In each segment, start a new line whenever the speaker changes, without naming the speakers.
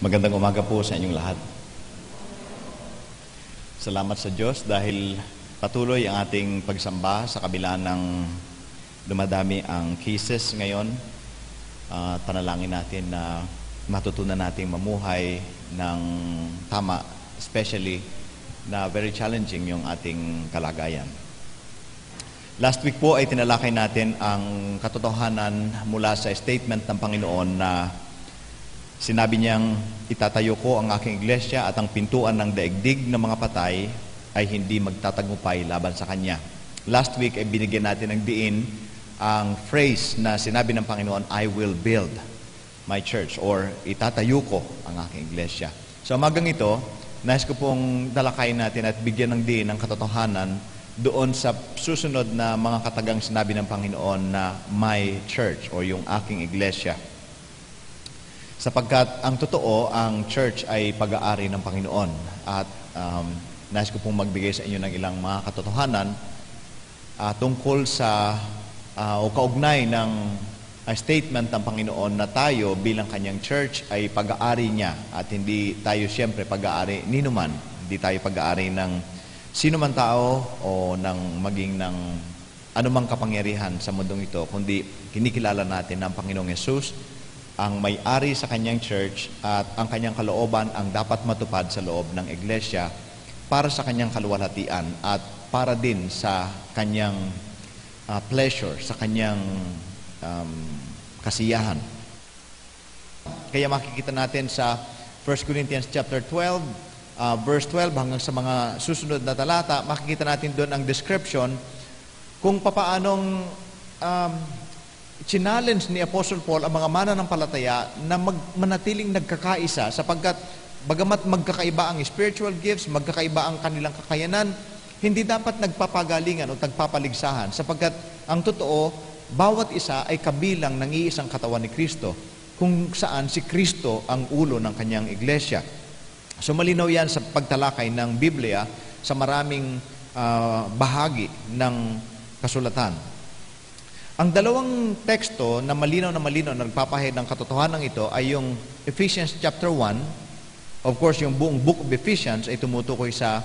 Magandang umaga po sa inyong lahat. Salamat sa Diyos dahil patuloy ang ating pagsamba sa kabila ng dumadami ang cases ngayon. Panalangin natin na matutunan nating mamuhay ng tama, especially na very challenging yung ating kalagayan. Last week po ay tinalakay natin ang katotohanan mula sa statement ng Panginoon na sinabi niyang, itatayo ko ang aking iglesia at ang pintuan ng daigdig ng mga patay ay hindi magtatagumpay laban sa Kanya. Last week ay binigyan natin ng diin ang phrase na sinabi ng Panginoon, I will build my church, or itatayo ko ang aking iglesia. So umagang ito, nais ko pong dalakayin natin at bigyan ng diin ang katotohanan doon sa susunod na mga katagang sinabi ng Panginoon na my church, o yung aking iglesia. Sapagkat ang totoo, ang church ay pag-aari ng Panginoon. At nais ko pong magbigay sa inyo ng ilang mga katotohanan tungkol sa o kaugnay ng statement ng Panginoon na tayo bilang Kanyang church ay pag-aari niya. At hindi tayo siyempre pag-aari ni numan. Hindi tayo pag-aari ng sino man tao o maging ng anumang kapangyarihan sa mundong ito, kundi kinikilala natin ng Panginoong Yesus ang may-ari sa Kanyang church at ang Kanyang kalooban ang dapat matupad sa loob ng iglesia para sa Kanyang kaluwalhatian at para din sa Kanyang pleasure, sa Kanyang kasiyahan. Kaya makikita natin sa 1 Corinthians chapter 12, verse 12 hanggang sa mga susunod na talata, makikita natin doon ang description kung papaanong challenge ni Apostle Paul ang mga mananampalataya na manatiling nagkakaisa sapagkat bagamat magkakaiba ang spiritual gifts, magkakaiba ang kanilang kakayanan, hindi dapat nagpapagalingan o nagpapaligsahan sapagkat ang totoo, bawat isa ay kabilang ng iisang katawan ni Kristo kung saan si Kristo ang ulo ng Kanyang iglesia. So malinaw yan sa pagtalakay ng Biblia sa maraming bahagi ng kasulatan. Ang dalawang teksto na malinaw na nagpapahayag ng katotohanan ito ay yung Ephesians chapter 1. Of course, yung buong book of Ephesians ay tumutukoy sa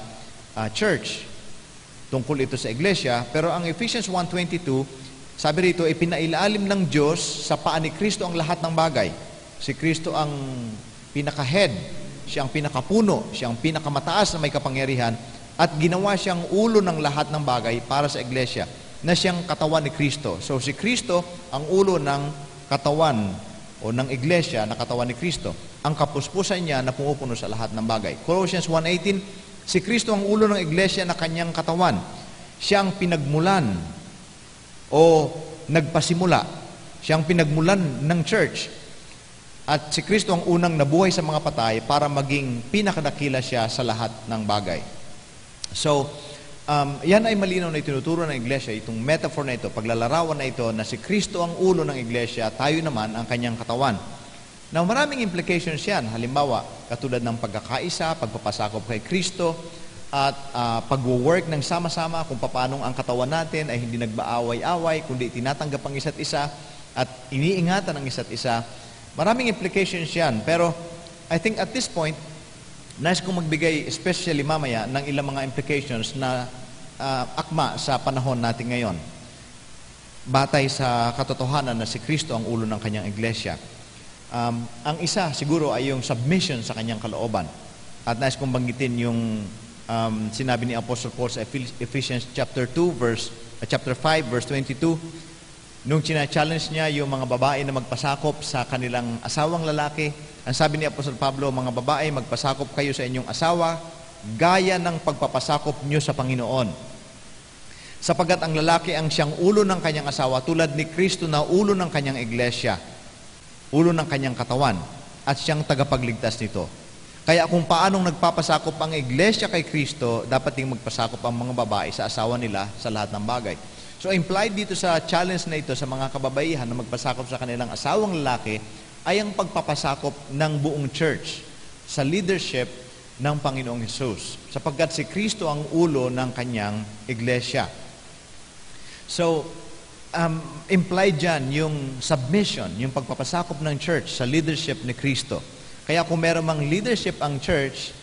church. Tungkol ito sa iglesia. Pero ang Ephesians 1:22, sabi rito, ipinailalim ng Diyos sa paa ni Kristo ang lahat ng bagay. Si Kristo ang pinaka-head, siya ang pinakapuno, siya ang pinakamataas na may kapangyarihan, at ginawa siyang ulo ng lahat ng bagay para sa iglesia, na siyang katawan ni Kristo. So si Kristo ang ulo ng katawan o ng iglesia na katawan ni Kristo. Ang kapuspusan niya na pumupuno sa lahat ng bagay. Colossians 1:18, si Kristo ang ulo ng iglesia na kanyang katawan. Siya ang pinagmulan o nagpasimula. Siya ang pinagmulan ng church. At si Kristo ang unang nabuhay sa mga patay para maging pinakadakila siya sa lahat ng bagay. So, yan ay malinaw na itinuturo ng iglesia, itong metaphor na ito, paglalarawan na ito, na si Kristo ang ulo ng iglesia, tayo naman ang kanyang katawan. Now, maraming implications yan. Halimbawa, katulad ng pagkakaisa, pagpapasakop kay Kristo, at pag-work ng sama-sama kung paanong ang katawan natin ay hindi nagbaaway-away, kundi tinatanggap ang isa't isa at iniingatan ang isa't isa. Maraming implications yan. Pero I think at this point, nais kong magbigay, especially mamaya, ng ilang mga implications na akma sa panahon natin ngayon. Batay sa katotohanan na si Kristo ang ulo ng kanyang iglesia. Ang isa siguro ay yung submission sa kanyang kalooban. At nais kong banggitin yung sinabi ni Apostle Paul sa Ephesians chapter 5, verse 22. Nung challenge niya yung mga babae na magpasakop sa kanilang asawang lalaki, ang sabi ni Apostol Pablo, mga babae, magpasakop kayo sa inyong asawa, gaya ng pagpapasakop nyo sa Panginoon. Sapagkat ang lalaki ang siyang ulo ng kanyang asawa, tulad ni Kristo na ulo ng kanyang iglesia, ulo ng kanyang katawan, at siyang tagapagligtas nito. Kaya kung paanong nagpapasakop ang iglesia kay Kristo, dapat ding magpasakop ang mga babae sa asawa nila sa lahat ng bagay. So implied dito sa challenge na ito sa mga kababaihan na magpasakop sa kanilang asawang lalaki ay ang pagpapasakop ng buong church sa leadership ng Panginoong Hesus, sapagkat si Kristo ang ulo ng kanyang iglesia. So, implied dyan yung submission, yung pagpapasakop ng church sa leadership ni Kristo. Kaya kung meron mang leadership ang church,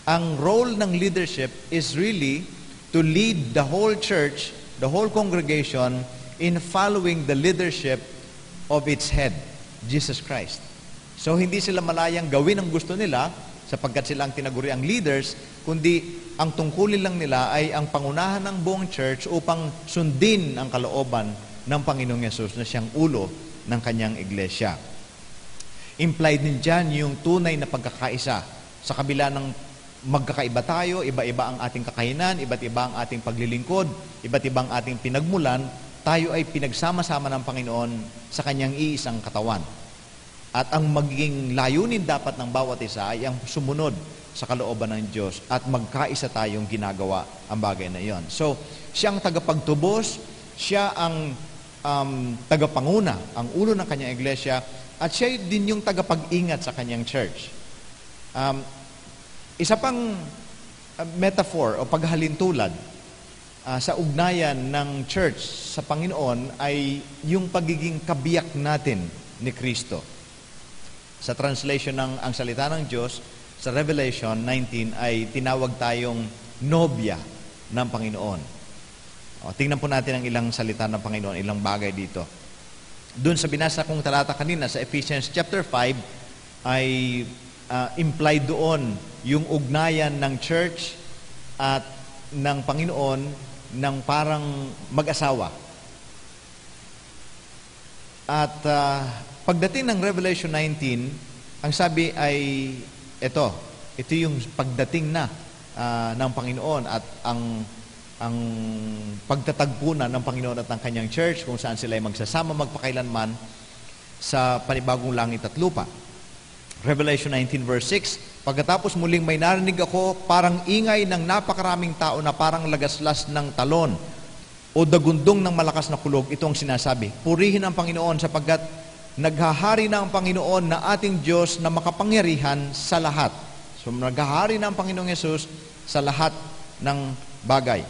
ang role ng leadership is really to lead the whole church, the whole congregation, in following the leadership of its head, Jesus Christ. So hindi sila malayang gawin ang gusto nila sapagkat sila ang tinaguri ang leaders, kundi ang tungkulin lang nila ay ang pangunahan ng buong church upang sundin ang kalooban ng Panginoong Yesus na siyang ulo ng kanyang iglesia. Implied din dyan yung tunay na pagkakaisa. Sa kabila ng magkakaiba tayo, iba-iba ang ating kakayanan, iba't iba ang ating paglilingkod, iba't iba ang ating pinagmulan, tayo ay pinagsama-sama ng Panginoon sa kanyang iisang katawan. At ang magiging layunin dapat ng bawat isa ay ang sumunod sa kalooban ng Diyos at magkaisa tayong ginagawa ang bagay na iyon. So, siya ang tagapagtubos, siya ang tagapanguna, ang ulo ng kanyang iglesia, at siya din yung tagapag-ingat sa kanyang church. Isa pang metaphor o paghalintulad sa ugnayan ng church sa Panginoon ay yung pagiging kabiyak natin ni Kristo. Sa translation ng ang salita ng Diyos, sa Revelation 19 ay tinawag tayong nobya ng Panginoon. Tingnan po natin ang ilang salita ng Panginoon, ilang bagay dito. Doon sa binasa kong talata kanina sa Ephesians chapter 5 ay implied doon yung ugnayan ng church at ng Panginoon ng parang mag-asawa. At pagdating ng Revelation 19, ang sabi ay ito yung pagdating na ng Panginoon at ang pagtatagpo na ng Panginoon at ng kanyang church kung saan sila ay magsasama magpakailanman sa panibagong langit at lupa. Revelation 19 verse 6, pagkatapos muling may narinig ako parang ingay ng napakaraming tao na parang lagaslas ng talon o dagundong ng malakas na kulog. Ito ang sinasabi, purihin ang Panginoon sapagkat naghahari na ang Panginoon na ating Diyos na makapangyarihan sa lahat. So naghahari na ang Panginoong Yesus sa lahat ng bagay.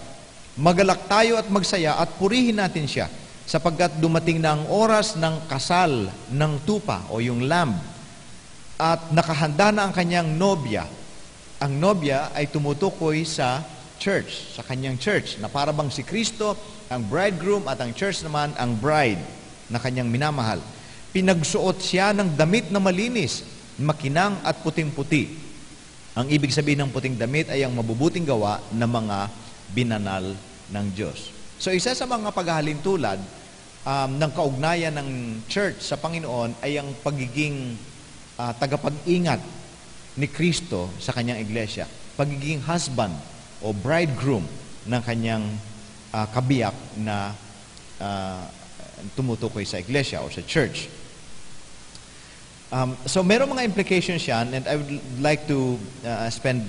Magalak tayo at magsaya at purihin natin siya sapagkat dumating na ang oras ng kasal ng tupa o yung lamb at nakahanda na ang kanyang nobya. Ang nobya ay tumutukoy sa church, sa kanyang church na para bang si Kristo ang bridegroom at ang church naman ang bride na kanyang minamahal. Pinagsuot siya ng damit na malinis, makinang at puting-puti. Ang ibig sabihin ng puting damit ay ang mabubuting gawa ng mga binanal ng Diyos. So isa sa mga paghahalintulad ng kaugnayan ng church sa Panginoon ay ang pagiging tagapag-ingat ni Kristo sa kanyang iglesia. Pagiging husband o bridegroom ng kanyang kabiyak na tumutukoy sa iglesia o sa church. So meron mga implications yan and I would like to spend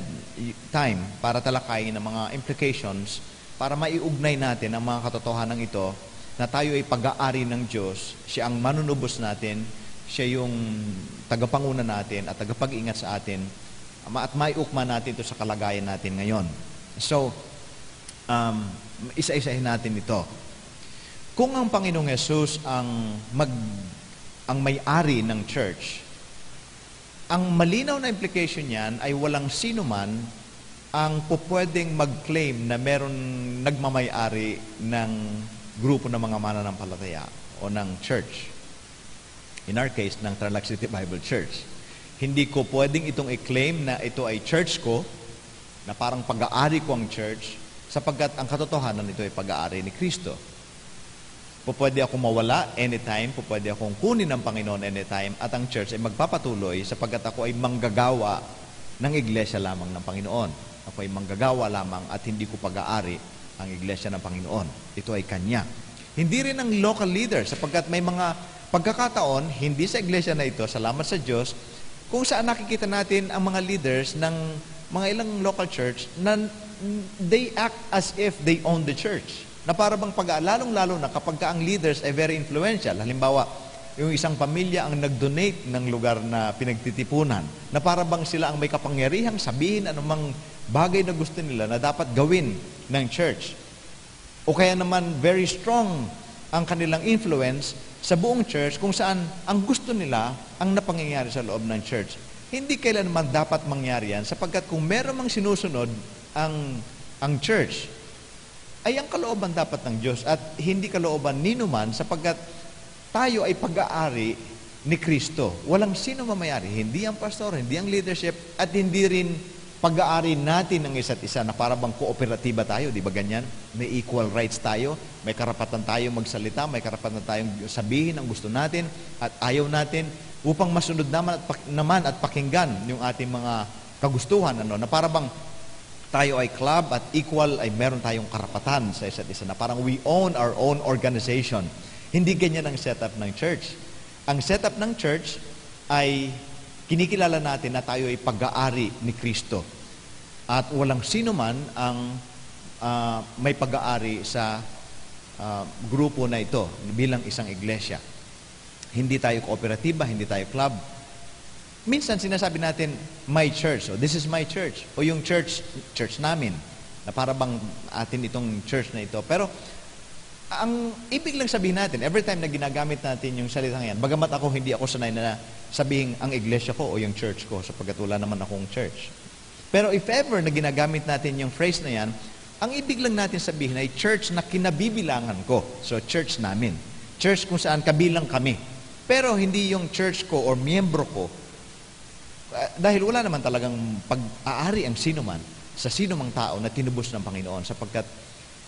time para talakayin ang mga implications para maiugnay natin ang mga katotohanan ito na tayo ay pag-aari ng Diyos, siya ang manunubos natin, siya yung tagapanguna natin at tagapag-ingat sa atin at maiukma natin ito sa kalagayan natin ngayon. So, isa-isahin natin ito. Kung ang Panginoong Yesus ang may-ari ng church, ang malinaw na implication niyan ay walang sino man ang pupwedeng mag-claim na meron nagmamay-ari ng grupo ng mga mananampalataya o ng church. In our case, ng Tarlac City Bible Church. Hindi ko pwedeng itong i-claim na ito ay church ko, na parang pag-aari ko ang church, sapagkat ang katotohanan nito ay pag-aari ni Kristo. Pwede akong mawala anytime, pwede akong kunin ng Panginoon anytime, at ang church ay magpapatuloy sapagkat ako ay manggagawa ng iglesia lamang ng Panginoon. Ako ay manggagawa lamang at hindi ko pag-aari ang iglesia ng Panginoon. Ito ay Kanya. Hindi rin ang local leader sapagkat may mga pagkakataon, hindi sa iglesia na ito, salamat sa Diyos, kung saan nakikita natin ang mga leaders ng mga ilang local church na they act as if they own the church. Na para bang lalong-lalo na kapag ang leaders ay very influential. Halimbawa, yung isang pamilya ang nag-donate ng lugar na pinagtitipunan, na para bang sila ang may kapangyarihang sabihin anumang bagay na gusto nila na dapat gawin ng church. O kaya naman very strong ang kanilang influence sa buong church kung saan ang gusto nila ang napangyayari sa loob ng church. Hindi kailanman dapat mangyari yan sapagkat kung meron mang sinusunod ang church, ay ang kalooban dapat ng Diyos at hindi kalooban ninuman sapagkat tayo ay pag-aari ni Kristo. Walang sino mamayari, hindi ang pastor, hindi ang leadership, at hindi rin pag-aari natin ng isa't isa na para bang kooperatiba tayo, di ba ganyan? May equal rights tayo, may karapatan tayo magsalita, may karapatan tayong sabihin ang gusto natin at ayaw natin upang masunod naman at pakinggan yung ating mga kagustuhan, na para bang tayo ay club at equal ay meron tayong karapatan sa isa't isa na parang we own our own organization. Hindi ganyan ang setup ng church. Ang setup ng church ay kinikilala natin na tayo ay pag-aari ni Kristo. At walang sino man ang may pag-aari sa grupo na ito bilang isang iglesia. Hindi tayo kooperatiba, hindi tayo club. Minsan sinasabi natin, my church, o this is my church, o yung church namin, na para bang atin itong church na ito. Pero ang ibig lang sabihin natin, every time na ginagamit natin yung salitang yan, bagamat hindi ako sanay na sabihin ang iglesia ko o yung church ko, sapagkat wala naman akong church. Pero if ever na ginagamit natin yung phrase na yan, ang ibig lang natin sabihin ay church na kinabibilangan ko. So, church namin. Church kung saan kabilang kami. Pero hindi yung church ko or miyembro ko, dahil wala naman talagang pag-aari ang sino man sa sino mang tao na tinubos ng Panginoon, sapagkat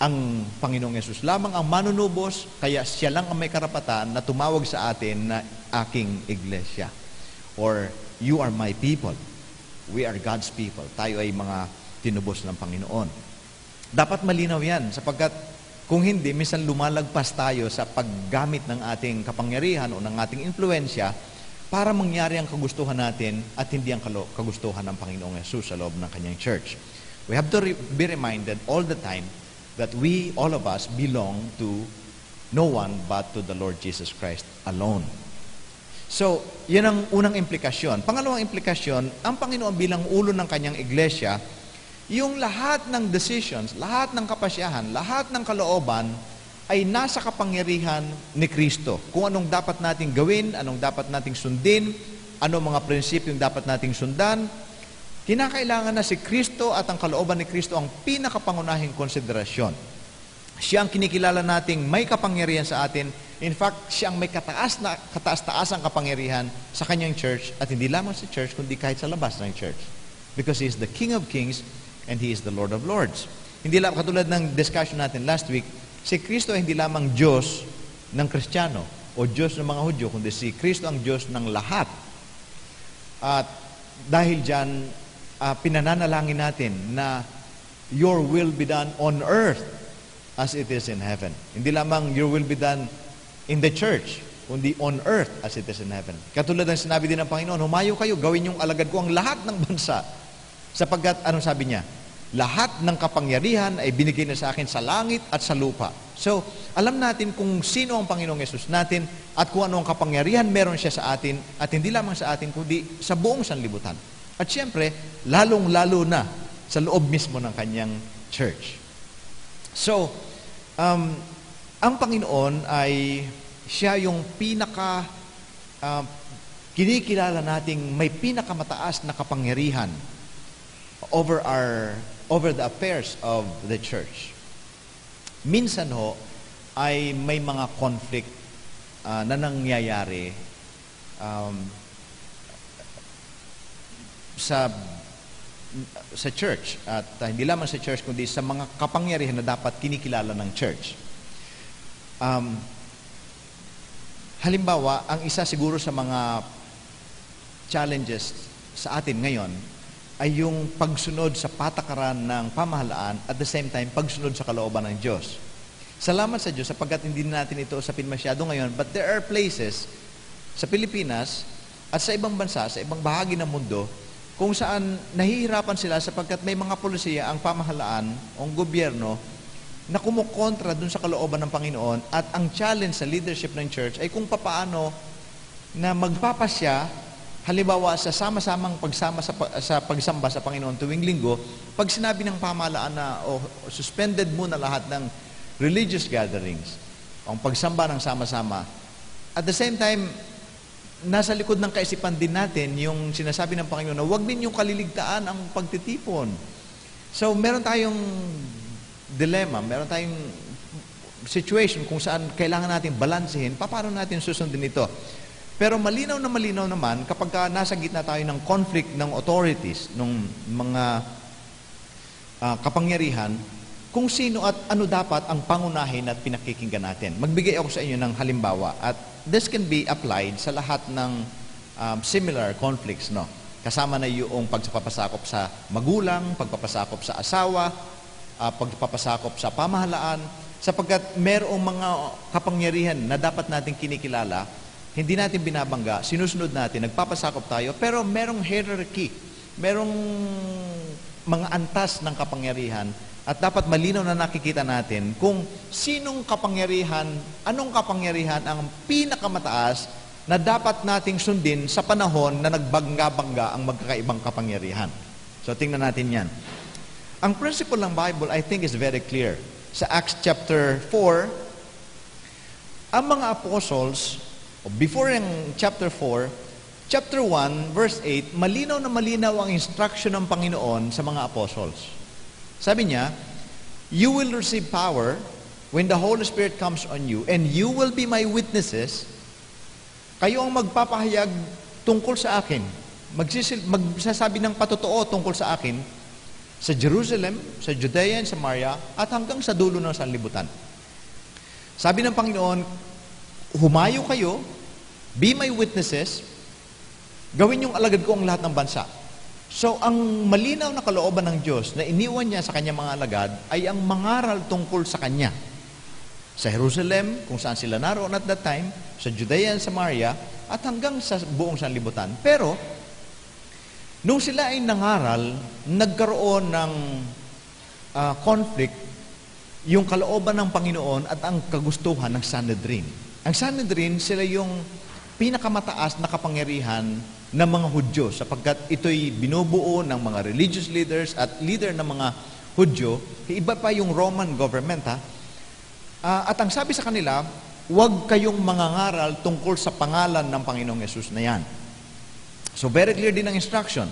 ang Panginoong Yesus lamang ang manunubos, kaya siya lang ang may karapatan na tumawag sa atin na aking iglesia. Or, you are my people. We are God's people. Tayo ay mga tinubos ng Panginoon. Dapat malinaw yan, sapagkat kung hindi, minsan lumalagpas tayo sa paggamit ng ating kapangyarihan o ng ating impluensya para mangyari ang kagustuhan natin at hindi ang kagustuhan ng Panginoong Yesus sa loob ng kanyang church. We have to be reminded all the time that we, all of us, belong to no one but to the Lord Jesus Christ alone. So, yan ang unang implikasyon. Pangalawang implikasyon, ang Panginoon bilang ulo ng kanyang iglesia, yung lahat ng decisions, lahat ng kapasyahan, lahat ng kalooban ay nasa kapangyarihan ni Kristo. Kung anong dapat nating gawin, anong dapat nating sundin, anong mga prinsipyong dapat nating sundan, kinakailangan na si Kristo at ang kalooban ni Kristo ang pinakapangunahing konsiderasyon. Siya ang kinikilala nating may kapangyarihan sa atin. In fact, siya ang may kataas-taasang kapangyarihan sa kanyang church at hindi lamang sa church, kundi kahit sa labas ng church. Because He is the King of Kings and He is the Lord of Lords. Hindi lang, katulad ng discussion natin last week, si Kristo ay hindi lamang Diyos ng Kristiyano o Diyos ng mga Hudyo, kundi si Kristo ang Diyos ng lahat. At dahil dyan, pinananalangin natin na your will be done on earth as it is in heaven. Hindi lamang your will be done in the church, kundi on earth as it is in heaven. Katulad ng sinabi din ng Panginoon, humayo kayo, gawin yung alagad ko ang lahat ng bansa. Sapagkat, anong sabi niya? Lahat ng kapangyarihan ay binigay na sa akin sa langit at sa lupa. So, alam natin kung sino ang Panginoong Yesus natin at kung ano ang kapangyarihan meron siya sa atin at hindi lamang sa atin, kundi sa buong sanlibutan. At siyempre, lalong-lalo na sa loob mismo ng kanyang church. So, ang Panginoon ay siya yung kinikilala nating may pinakamataas na kapangyarihan over the affairs of the church. Minsan ay may mga conflict na nangyayari sa church at hindi lamang sa church kundi sa mga kapangyarihan na dapat kinikilala ng church. Halimbawa, ang isa siguro sa mga challenges sa atin ngayon ay yung pagsunod sa patakaran ng pamahalaan at the same time pagsunod sa kalooban ng Diyos. Salamat sa Diyos sapagkat hindi natin ito usapin masyado ngayon, but there are places sa Pilipinas at sa ibang bansa, sa ibang bahagi ng mundo kung saan nahihirapan sila sapagkat may mga polisiya ang pamahalaan o ang gobyerno na kumukontra dun sa kalooban ng Panginoon at ang challenge sa leadership ng church ay kung papaano na magpapasya. Halimbawa, sa sama-samang pagsama sa pagsamba sa Panginoon tuwing linggo, pag sinabi ng pamahalaan na suspended muna lahat ng religious gatherings, ang pagsamba ng sama-sama, at the same time, nasa likod ng kaisipan din natin yung sinasabi ng Panginoon na huwag ninyong kaliligtaan ang pagtitipon. So, meron tayong dilemma, meron tayong situation kung saan kailangan natin balansehin, paano natin susundin ito. Pero malinaw naman kapag nasa gitna tayo ng conflict ng authorities, ng mga kapangyarihan, kung sino at ano dapat ang pangunahin at pinakikinggan natin. Magbigay ako sa inyo ng halimbawa at this can be applied sa lahat ng similar conflicts, no? Kasama na yung pagpapasakop sa magulang, pagpapasakop sa asawa, pagpapasakop sa pamahalaan, sapagkat merong mga kapangyarihan na dapat natin kinikilala, hindi natin binabangga, sinusunod natin, nagpapasakop tayo, pero merong hierarchy, merong mga antas ng kapangyarihan, at dapat malinaw na nakikita natin kung sinong kapangyarihan, anong kapangyarihan ang pinakamataas na dapat nating sundin sa panahon na nagbangga-bangga ang magkakaibang kapangyarihan. So tingnan natin yan. Ang principle ng Bible, I think, is very clear. Sa Acts chapter 4, ang mga apostles, before in chapter 4, chapter 1, verse 8, malinaw na malinaw ang instruction ng Panginoon sa mga apostles. Sabi niya, you will receive power when the Holy Spirit comes on you, and you will be my witnesses. Kayo ang magpapahayag tungkol sa akin. Magsasabi ng patotoo tungkol sa akin sa Jerusalem, sa Judea and Samaria, at hanggang sa dulo ng sanlibutan. Sabi ng Panginoon, humayo kayo, be my witnesses, gawin yung alagad ko ang lahat ng bansa. So, ang malinaw na kalooban ng Diyos na iniwan niya sa kanyang mga alagad ay ang mangaral tungkol sa kanya. Sa Jerusalem, kung saan sila naroon at that time, sa Judea and Samaria, at hanggang sa buong sanlibutan. Pero, nung sila ay nangaral, nagkaroon ng conflict yung kalooban ng Panginoon at ang kagustuhan ng Sanhedrin. Ang Sanhedrin, sila yung pinakamataas na kapangyarihan ng mga Hudyo sapagkat ito'y binubuo ng mga religious leaders at leader ng mga Hudyo. Iba pa yung Roman government, ha? At ang sabi sa kanila, huwag kayong mangangaral tungkol sa pangalan ng Panginoong Yesus na yan. So very clear din ang instruction.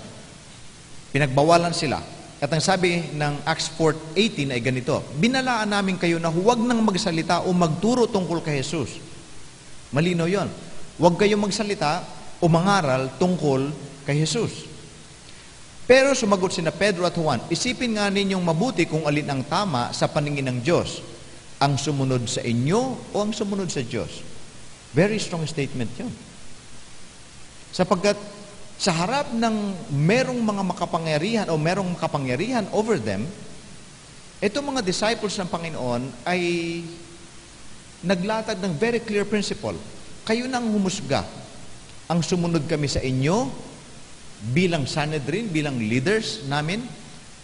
Pinagbawalan sila. At ang sabi ng Acts 4:18 ay ganito, binalaan namin kayo na huwag nang magsalita o magturo tungkol kay Jesus. Malinaw yon. Huwag kayong magsalita o mangaral tungkol kay Jesus. Pero sumagot sina Pedro at Juan, isipin nga ninyong mabuti kung alin ang tama sa paningin ng Diyos, ang sumunod sa inyo o ang sumunod sa Diyos. Very strong statement yun. Sapagkat sa harap ng merong mga makapangyarihan o merong makapangyarihan over them, itong mga disciples ng Panginoon ay naglatag ng very clear principle. Kayo nang humusga. Ang sumunod kami sa inyo bilang Sanhedrin, bilang leaders namin,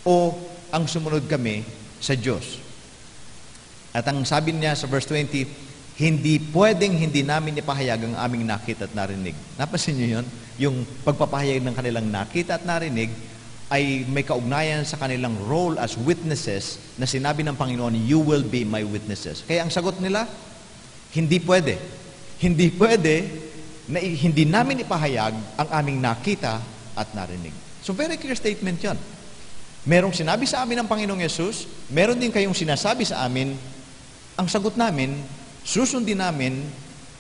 o ang sumunod kami sa Diyos. At ang sabi niya sa verse 20, hindi pwedeng hindi namin ipahayag ang aming nakita at narinig. Napansin niyo yun? Yung pagpapahayag ng kanilang nakita at narinig ay may kaugnayan sa kanilang role as witnesses na sinabi ng Panginoon, you will be my witnesses. Kaya ang sagot nila, hindi pwede. Hindi pwede na hindi namin ipahayag ang aming nakita at narinig. So very clear statement yon. Merong sinabi sa amin ng Panginoong Yesus, meron din kayong sinasabi sa amin, ang sagot namin, susundin namin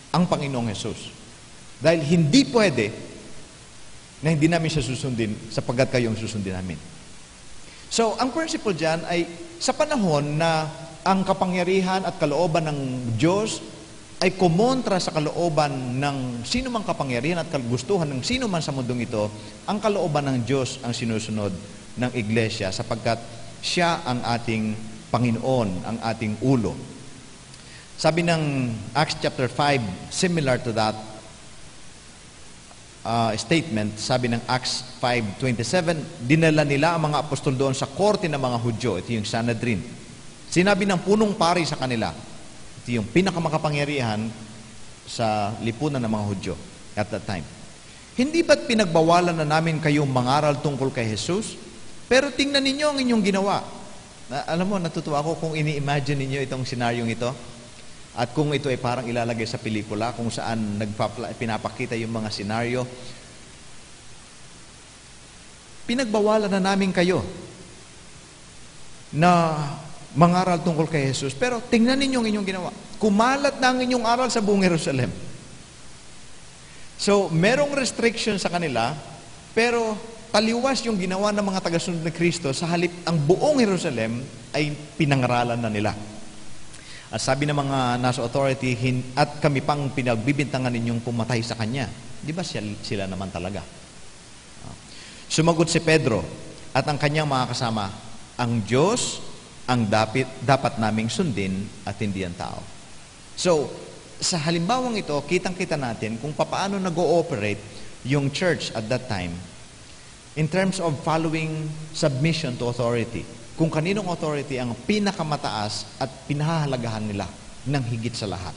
ang Panginoong Yesus. Dahil hindi pwede na hindi namin siya susundin sapagkat kayo ang susundin namin. So, ang principle dyan ay sa panahon na ang kapangyarihan at kalooban ng Diyos ay kumontra sa kalooban ng sino mang kapangyarihan at kagustuhan ng sino man sa mundong ito, ang kalooban ng Diyos ang sinusunod ng Iglesia sapagkat siya ang ating Panginoon, ang ating ulo. Sabi ng Acts chapter 5, similar to that statement, sabi ng Acts 5:27, dinala nila ang mga apostol doon sa korte ng mga Hudyo, ito yung Sanhedrin. Sinabi ng punong pari sa kanila, ito yung pinakamakapangyarihan sa lipunan ng mga Hudyo at that time. Hindi ba't pinagbawalan na namin kayong mangaral tungkol kay Jesus? Pero tingnan ninyo ang inyong ginawa. Alam mo, natutuwa ako kung ini-imagine ninyo itong senaryong ito. At kung ito ay parang ilalagay sa pelikula kung saan pinapakita yung mga senaryo, pinagbawalan na namin kayo na mangaral tungkol kay Jesus. Pero tingnan ninyo ang inyong ginawa. Kumalat na ang inyong aral sa buong Jerusalem. So, merong restriction sa kanila, pero taliwas yung ginawa ng mga tagasunod ni Kristo sa halip ang buong Jerusalem ay pinangaralan na nila. At sabi ng mga nasa authority, at kami pang pinagbibintangan ninyong pumatay sa Kanya. Di ba sila naman talaga? Sumagot si Pedro at ang kanyang mga kasama, ang Diyos ang dapat naming sundin at hindi ang tao. So, sa halimbawang ito, kitang-kita natin kung paano nag-ooperate yung church at that time in terms of following submission to authority. Kung kaninong authority ang pinakamataas at pinahahalagahan nila ng higit sa lahat.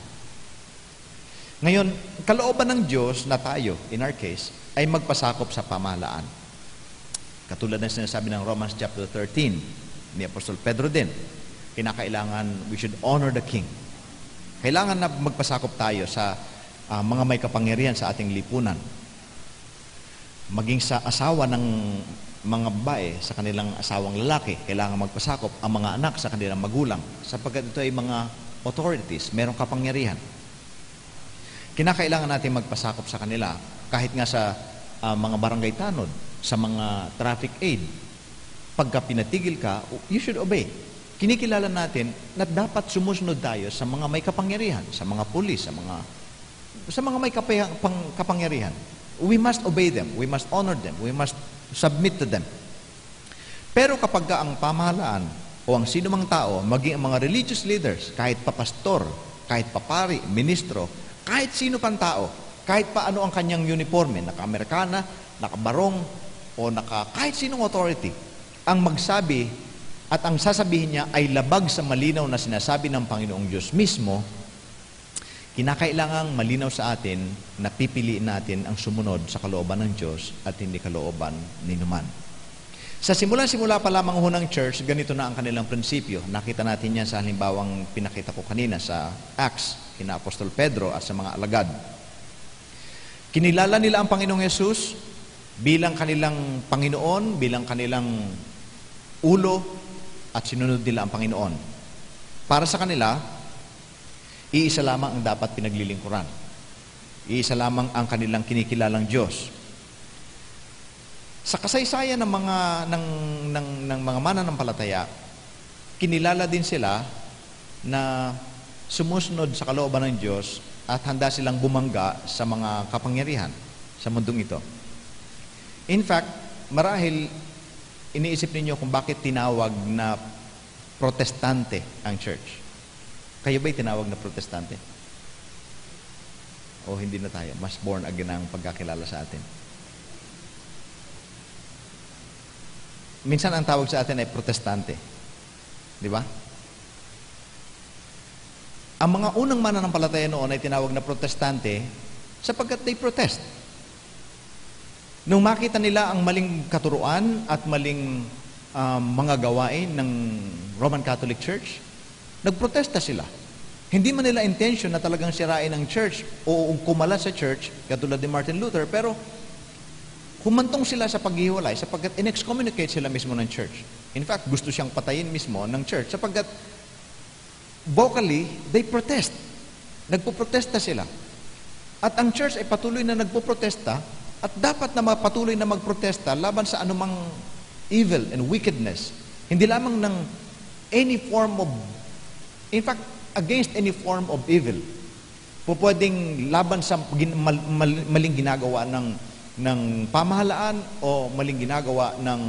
Ngayon, kalooban ng Diyos na tayo, in our case, ay magpasakop sa pamahalaan. Katulad ng sinasabi ng Romans chapter 13 ni Apostol Pedro din, kinakailangan we should honor the king. Kailangan na magpasakop tayo sa mga may kapangyarihan sa ating lipunan. Maging sa asawa ng mga babae sa kanilang asawang lalaki, kailangan magpasakop ang mga anak sa kanilang magulang, sapagkat ito ay mga authorities, merong kapangyarihan. Kinakailangan natin magpasakop sa kanila, kahit nga sa mga barangay tanod, sa mga traffic aid. Pagka pinatigil ka, you should obey. Kinikilala natin na dapat sumusunod tayo sa mga may kapangyarihan, sa mga pulis, sa mga may kapangyarihan. We must obey them, we must honor them, we must submit to them. Pero kapag ang pamahalaan o ang sino mang tao, maging ang mga religious leaders, kahit papastor, kahit papari, ministro, kahit sino pang tao, kahit pa ano ang kanyang uniforme, naka-Amerikana, naka-barong, o kahit sinong authority, ang magsabi at ang sasabihin niya ay labag sa malinaw na sinasabi ng Panginoong Diyos mismo, kinakailangang malinaw sa atin na pipiliin natin ang sumunod sa kalooban ng Diyos at hindi kalooban ni numan. Sa simula-simula pa lamang ho ng church, ganito na ang kanilang prinsipyo. Nakita natin yan sa halimbawang pinakita ko kanina sa Acts, kina Apostol Pedro at sa mga alagad. Kinilala nila ang Panginoong Yesus bilang kanilang Panginoon, bilang kanilang ulo, at sinunod nila ang Panginoon. Para sa kanila, iisa lamang ang dapat pinaglilingkuran. Iisa lamang ang kanilang kinikilalang Diyos. Sa kasaysayan ng mga mananampalataya, kinilala din sila na sumusunod sa kalooban ng Diyos at handa silang bumangga sa mga kapangyarihan sa mundong ito. In fact, marahil iniisip ninyo kung bakit tinawag na protestante ang church. Kayo ba'y tinawag na protestante? O hindi na tayo? Mas born again ang pagkakilala sa atin. Minsan ang tawag sa atin ay protestante. Di ba? Ang mga unang mananampalataya noon ay tinawag na protestante sapagkat they protest. Nung makita nila ang maling katuruan at maling mga gawain ng Roman Catholic Church, nagprotesta sila. Hindi man nila intention na talagang sirain ang church o kumala sa church, katulad ni Martin Luther, pero humantong sila sa paghiwalay sapagkat in-excommunicate sila mismo ng church. In fact, gusto siyang patayin mismo ng church sapagkat vocally, they protest. Nagpoprotesta sila. At ang church ay patuloy na nagpoprotesta at dapat na patuloy na magprotesta laban sa anumang evil and wickedness. Hindi lamang ng any form of, in fact, against any form of evil. Pwedeng laban sa maling ginagawa ng pamahalaan o maling ginagawa ng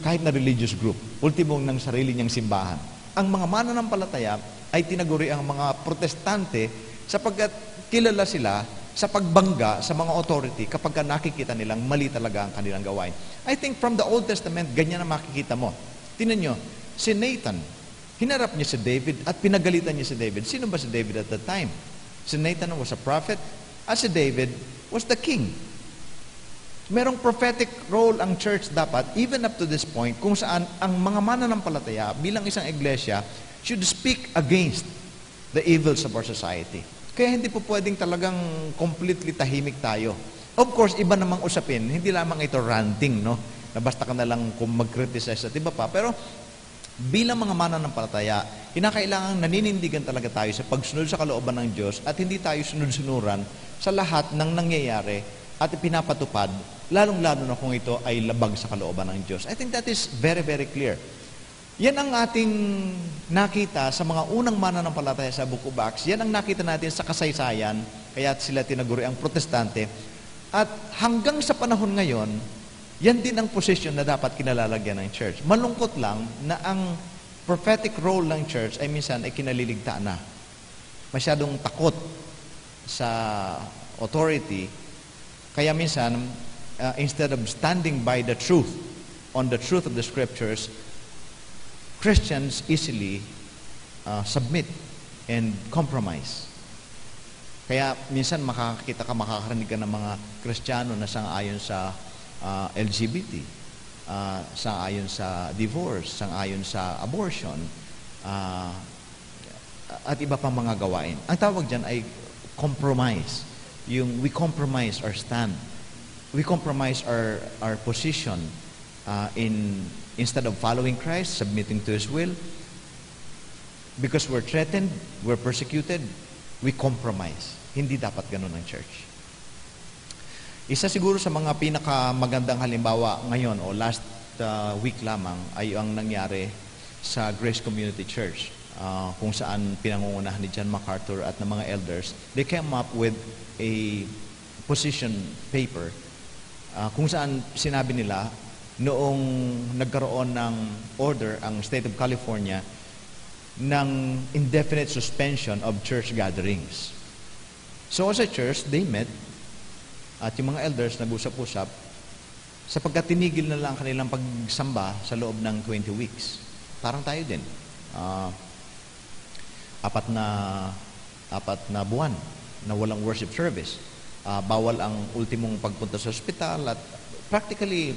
kahit na religious group. Ultimo ng sarili niyang simbahan. Ang mga mananampalataya ay tinaguri ang mga protestante sapagkat kilala sila sa pagbangga sa mga authority kapag nakikita nilang mali talaga ang kanilang gawain. I think from the Old Testament, ganyan na makikita mo. Tingnan nyo, si Nathan, hinarap niya si David at pinagalitan niya si David. Sino ba si David at that time? Si Nathan was a prophet at si David was the king. Merong prophetic role ang church dapat, even up to this point, kung saan ang mga mananampalataya bilang isang iglesia should speak against the evils of our society. Kaya hindi po pwedeng talagang completely tahimik tayo. Of course, iba namang usapin, hindi lamang ito ranting, no? Na basta ka na lang kung mag-criticize at iba pa. Pero bilang mga mananampalataya, kinakailangan naninindigan talaga tayo sa pagsunod sa kalooban ng Diyos at hindi tayo sunod-sunuran sa lahat ng nangyayari at pinapatupad, lalong-lalo na kung ito ay labag sa kalooban ng Diyos. I think that is very, very clear. Yan ang ating nakita sa mga unang mananampalataya sa Book of Acts. Yan ang nakita natin sa kasaysayan, kaya sila tinaguri ang protestante. At hanggang sa panahon ngayon, yan din ang posisyon na dapat kinalalagyan ng church. Malungkot lang na ang prophetic role ng church ay minsan ay kinaliligtaan na. Masyadong takot sa authority. Kaya minsan, instead of standing by the truth, on the truth of the scriptures, Christians easily submit and compromise. Kaya minsan makakarinig ka ng mga Kristiyano na sang-ayon sa LGBT, sang-ayon sa divorce, sang-ayon sa abortion, at iba pang mga gawain. Ang tawag dyan ay compromise. Yung we compromise our stand. We compromise our position instead of following Christ, submitting to His will. Because we're threatened, we're persecuted, we compromise. Hindi dapat ganun ang church. Isa siguro sa mga pinakamagandang halimbawa ngayon o last week lamang ay ang nangyari sa Grace Community Church, kung saan pinangungunahan ni John MacArthur at ng mga elders. They came up with a position paper kung saan sinabi nila noong nagkaroon ng order ang State of California ng indefinite suspension of church gatherings. So as a church, they met at yung mga elders nag-usap-usap sapagkat tinigil na lang kanilang pagsamba sa loob ng 20 weeks. Parang tayo din. Apat na buwan na walang worship service. Bawal ang ultimong pagpunta sa ospital at practically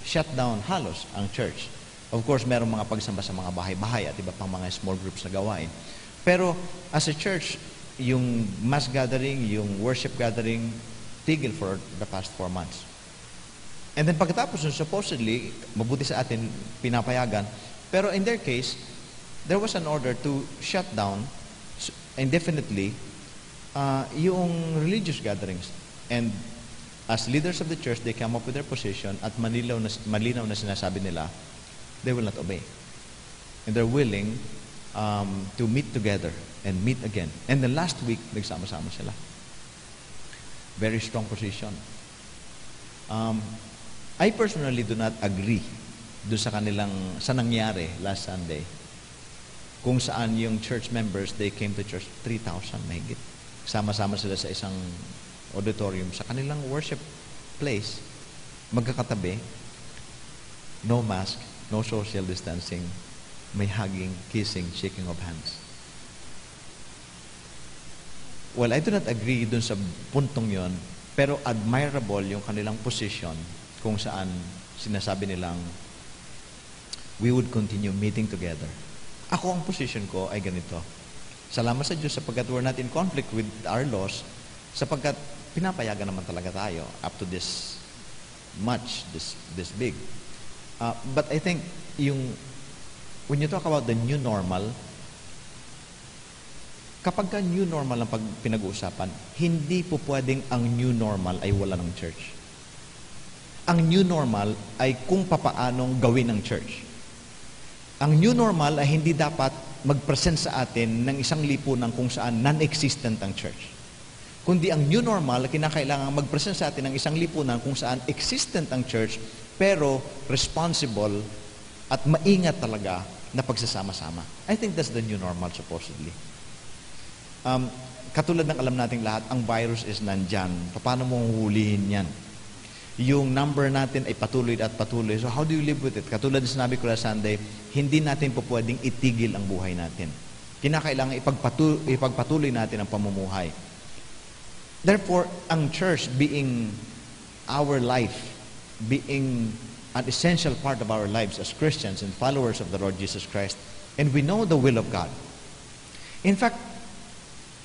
shut down halos ang church. Of course, merong mga pagsamba sa mga bahay-bahay at iba pang mga small groups na gawain. Pero as a church, yung mass gathering, yung worship gathering, tigil for the past 4 months. And then pagkatapos, supposedly, mabuti sa atin, pinapayagan. Pero in their case, there was an order to shut down indefinitely yung religious gatherings. And as leaders of the church, they come up with their position at malinaw na sinasabi nila, they will not obey. And they're willing to meet together and meet again. And the last week, nagsama-sama sila. Very strong position. I personally do not agree doon sa nangyari last Sunday, kung saan yung church members, they came to church 3,000 mahigit. Sama-sama sila sa isang auditorium, sa kanilang worship place, magkakatabi, no mask, no social distancing, may hugging, kissing, shaking of hands. Well, I do not agree dun sa puntong yon, pero admirable yung kanilang position kung saan sinasabi nilang we would continue meeting together. Ako, ang position ko ay ganito. Salamat sa Diyos sapagkat we're not in conflict with our laws, sapagkat pinapayagan naman talaga tayo up to this much, this big. But I think when you talk about the new normal, kapag ka new normal ang pinag-uusapan, hindi po pwedeng ang new normal ay wala ng church. Ang new normal ay kung papaanong gawin ng church. Ang new normal ay hindi dapat mag-present sa atin ng isang lipunan kung saan non-existent ang church. Kundi ang new normal, kinakailangan mag-present sa atin ng isang lipunan kung saan existent ang church, pero responsible at maingat talaga na pagsasama-sama. I think that's the new normal supposedly. Katulad ng alam nating lahat, ang virus is nandyan. Paano mo huhulihin yan? Yung number natin ay patuloy at patuloy. So how do you live with it? Katulad ng sinabi ko last Sunday, hindi natin po pwedeng itigil ang buhay natin. Kinakailangan ipagpatuloy natin ang pamumuhay. Therefore, ang church being our life, being an essential part of our lives as Christians and followers of the Lord Jesus Christ, and we know the will of God. In fact,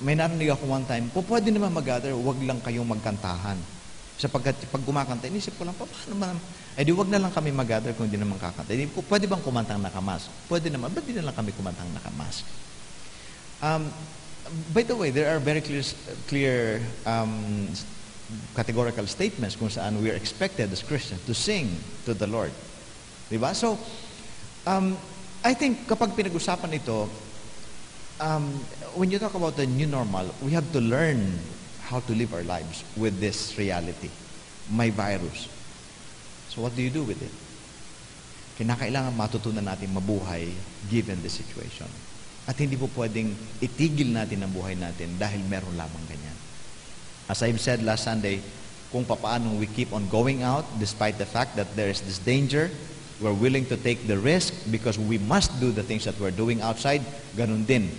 may narinig ako one time, pwede naman mag-gather, huwag lang kayong magkantahan. Sapagkat pag kumakanta, inisip ko lang, paano naman? Di wag na lang kami mag-gather kung hindi naman kakanta. Pwede bang kumantang nakamask? Pwede naman, ba't di na lang kami kumantang nakamask? By the way, there are very clear categorical statements kung saan we are expected as Christians to sing to the Lord. Diba? So, I think kapag pinag-usapan ito, when you talk about the new normal, we have to learn how to live our lives with this reality. May virus. So what do you do with it? Kinakailangan matutunan natin mabuhay given the situation. At hindi po pwedeng itigil natin ang buhay natin dahil meron lamang ganyan. As I've said last Sunday, kung papaano we keep on going out despite the fact that there is this danger, we're willing to take the risk because we must do the things that we're doing outside, ganun din.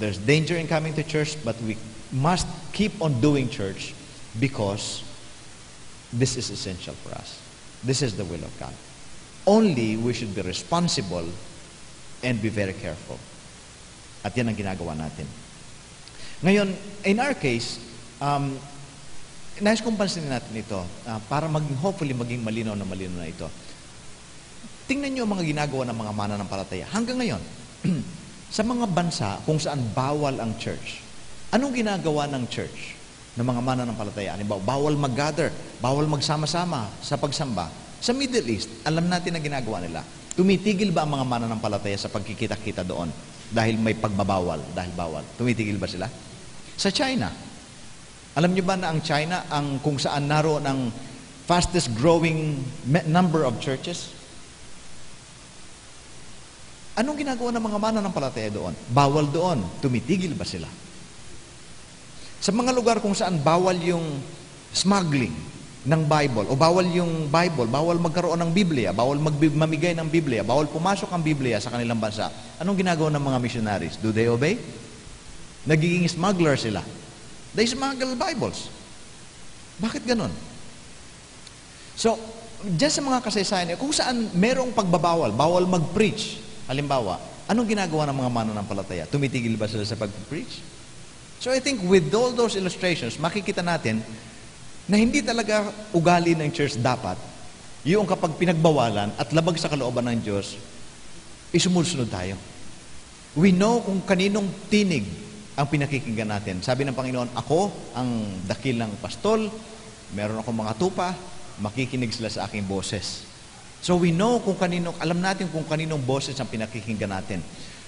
There's danger in coming to church, but we must keep on doing church because this is essential for us. This is the will of God. Only we should be responsible and be very careful. At yan ang ginagawa natin. Ngayon, in our case, nais kong pansinin natin ito para hopefully maging malinaw na ito. Tingnan nyo ang mga ginagawa ng mga mananampalataya. Hanggang ngayon, sa mga bansa kung saan bawal ang church, anong ginagawa ng church ng mga mananampalataya? Bawal mag-gather, bawal magsama-sama sa pagsamba. Sa Middle East, alam natin ang ginagawa nila. Tumitigil ba ang mga mananampalataya sa pagkikita-kita doon? Dahil may pagbabawal, dahil bawal. Tumitigil ba sila? Sa China, alam nyo ba na ang China, kung saan naroon ang fastest growing number of churches? Anong ginagawa ng mga mananampalataya doon? Bawal doon. Tumitigil ba sila? Sa mga lugar kung saan bawal yung smuggling ng Bible, o bawal yung Bible, bawal magkaroon ng Biblia, bawal mamigay ng Biblia, bawal pumasok ang Biblia sa kanilang bansa, anong ginagawa ng mga missionaries? Do they obey? Nagiging smuggler sila. They smuggle Bibles. Bakit ganon? So, dyan sa mga kasaysayan, kung saan merong pagbabawal, bawal mag-preach, halimbawa, anong ginagawa ng mga mananampalataya? Tumitigil ba sila sa pag-preach? So I think with all those illustrations, makikita natin na hindi talaga ugali ng church dapat yung kapag pinagbawalan at labag sa kalooban ng Diyos, isumusunod tayo. We know kung kaninong tinig ang pinakikinggan natin. Sabi ng Panginoon, ako ang dakilang pastol, meron akong mga tupa, makikinig sila sa aking boses. So we know kung kaninong, alam natin kung kaninong boses ang pinakikinggan natin.